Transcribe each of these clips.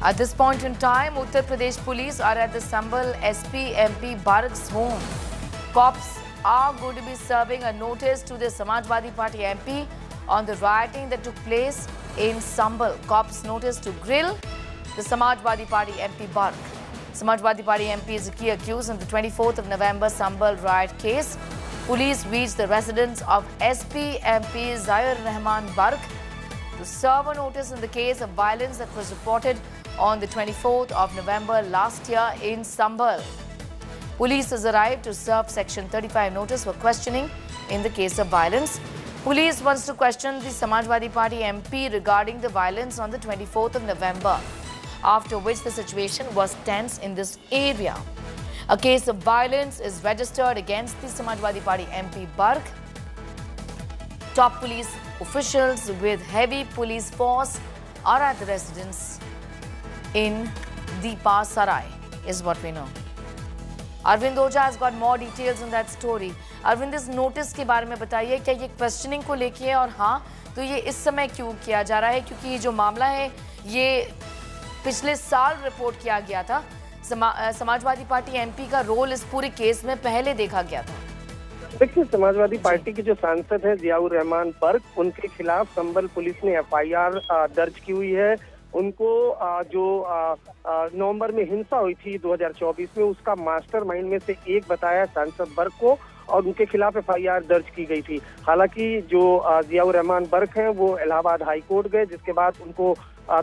At this point in time, Uttar Pradesh police are at the Sambhal SP MP Barq's home. Cops are going to be serving a notice to the Samajwadi Party MP on the rioting that took place in Sambhal. Cops notice to grill the Samajwadi Party MP Barq. Samajwadi Party MP is a key accused in the 24th of November Sambhal riot case. Police reached the residence of SP MP Zair Rahman Barq to serve a notice in the case of violence that was reported on the 24th of November last year in Sambhal. Police has arrived to serve Section 35 notice for questioning in the case of violence. Police wants to question the Samajwadi Party MP regarding the violence on the 24th of November, after which the situation was tense in this area. A case of violence is registered against the Samajwadi Party MP Barq. Top police officials with heavy police force are at the residence in Deepa Sarai, is what we know. Arvind Oja has got more details on that story. Arvind, इस notice के बारे में बताइए, क्या ये questioning को लेके है और हाँ तो ये इस समय क्यों किया जा रहा है, क्योंकि ये जो मामला है ये पिछले साल रिपोर्ट किया गया था। समाजवादी पार्टी एमपी का रोल इस पूरे केस में पहले देखा गया था। देखिए, समाजवादी पार्टी के जो सांसद हैं जियाउर रहमान बर्क, उनके खिलाफ संभल पुलिस ने एफआईआर दर्ज की हुई है। उनको जो नवंबर में हिंसा हुई थी 2024 में, उसका मास्टरमाइंड में से एक बताया सांसद बर्क को और उनके खिलाफ एफआईआर दर्ज की गई थी। हालांकि जो जियाउर रहमान बर्क हैं वो इलाहाबाद हाई कोर्ट गए, जिसके बाद उनको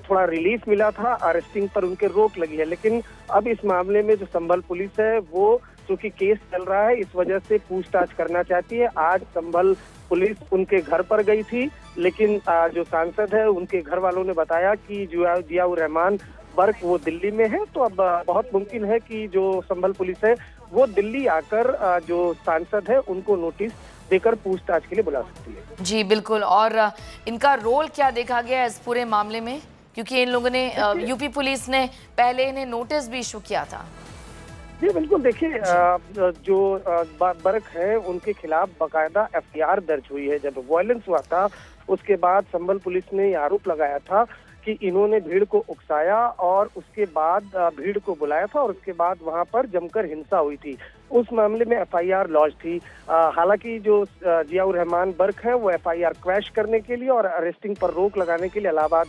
थोड़ा रिलीफ मिला था, अरेस्टिंग पर उनके रोक लगी है। लेकिन अब इस मामले में जो संभल पुलिस है वो चूंकि केस चल रहा है, इस वजह से पूछताछ करना चाहती है। आज संभल पुलिस उनके घर पर गई थी, लेकिन जो सांसद है उनके घर वालों ने बताया कि जो जियाउर रहमान बर्क वो दिल्ली में है, तो अब बहुत मुमकिन है कि जो संभल पुलिस है वो दिल्ली आकर जो सांसद है उनको नोटिस देकर पूछताछ के लिए बुला सकती है। जी बिल्कुल, और इनका रोल क्या देखा गया इस पूरे मामले में, क्योंकि इन लोगों ने यूपी पुलिस ने पहले इन्हें नोटिस भी इशू किया था। जी बिल्कुल, देखिए जो बर्क है उनके खिलाफ बाकायदा एफआईआर दर्ज हुई है। जब वायलेंस हुआ था उसके बाद संभल पुलिस ने आरोप लगाया था कि इन्होंने भीड़ को उकसाया और उसके बाद भीड़ को बुलाया था और उसके बाद वहां पर जमकर हिंसा हुई थी। उस मामले में एफआईआर लॉन्च थी। हालांकि जो जियाउर रहमान बर्क है वो एफआईआर क्वैश करने के लिए और अरेस्टिंग पर रोक लगाने के लिए इलाहाबाद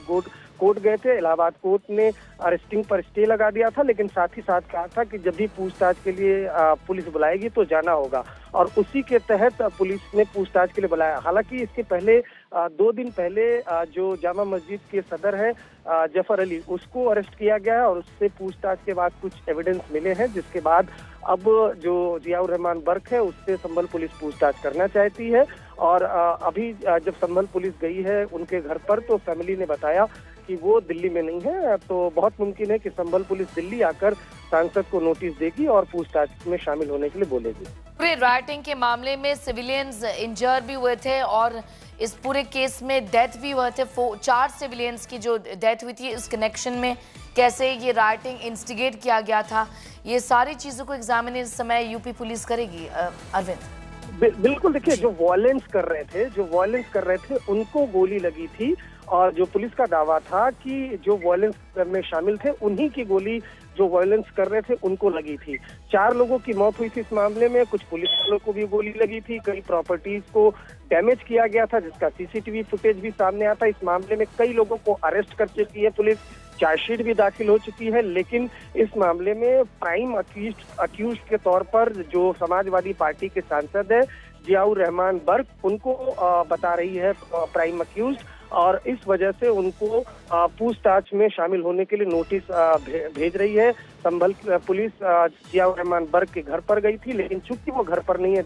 कोर्ट गए थे। इलाहाबाद कोर्ट ने अरेस्टिंग पर स्टे लगा दिया था, लेकिन साथ ही साथ कहा था कि जब भी पूछताछ के लिए पुलिस बुलाएगी तो जाना होगा, और उसी के तहत पुलिस ने पूछताछ के लिए बुलाया। हालांकि इसके पहले 2 दिन पहले जो जामा मस्जिद के सदर है जफर अली, उसको अरेस्ट किया गया है और उससे पूछताछ के बाद कुछ एविडेंस मिले हैं, जिसके बाद अब जो जियाउर रहमान बर्क है उससे संभल पुलिस पूछताछ करना चाहती है। और अभी जब संभल पुलिस गई है उनके घर पर तो फैमिली ने बताया कि वो दिल्ली में नहीं है, तो बहुत मुमकिन है कि संभल पुलिस दिल्ली आकर सांसद को नोटिस देगी और पूछताछ में शामिल होने के लिए बोलेगी। पूरे राइटिंग के मामले में सिविलियंस इंजर भी हुए थे और इस पूरे केस में डेथ भी हुए थे। 4 सिविलियंस की जो डेथ हुई थी, इस कनेक्शन में कैसे ये राइटिंग इंस्टिगेट किया गया था, ये सारी चीजों को एग्जामिन इस समय यूपी पुलिस करेगी। अरविंद, बिल्कुल, देखिए जो वायलेंस कर रहे थे उनको गोली लगी थी और जो पुलिस का दावा था कि जो वायलेंस में शामिल थे उन्हीं की गोली जो वायलेंस कर रहे थे उनको लगी थी। 4 लोगों की मौत हुई थी इस मामले में, कुछ पुलिस वालों को भी गोली लगी थी, कई प्रॉपर्टीज को डैमेज किया गया था जिसका सीसीटीवी फुटेज भी सामने आता है। इस मामले में कई लोगों को अरेस्ट कर चुकी है पुलिस, चार्जशीट भी दाखिल हो चुकी है, लेकिन इस मामले में प्राइम अक्यूज के तौर पर जो समाजवादी पार्टी के सांसद है जियाउर रहमान बर्क, उनको बता रही है प्राइम अक्यूज, और इस वजह से उनको पूछताछ में शामिल होने के लिए नोटिस भेज रही है। संभल पुलिस जियाउर रहमान बर्क के घर पर गई थी, लेकिन चूंकि वो घर पर नहीं है,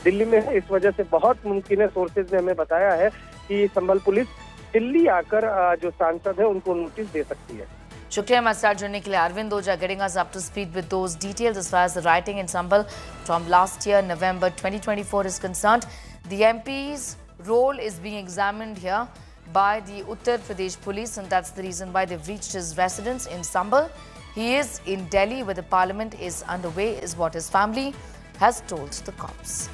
दिल्ली में है, इस वजह से बहुत मुमकिन है, सोर्सेज ने हमें बताया है कि संभल पुलिस दिल्ली आकर जो सांसद है उनको नोटिस दे सकती है। शुक्रिया हमारे साथ जुड़ने के लिए Arvind Oja, getting us up to speed with those details as far as the rioting in Sambhal from last year November 2024 is concerned. The MP's role is being examined here by the Uttar Pradesh police, and that's the reason why they've reached his residence in Sambhal. He is in Delhi where the parliament is underway, is what his family has told the cops.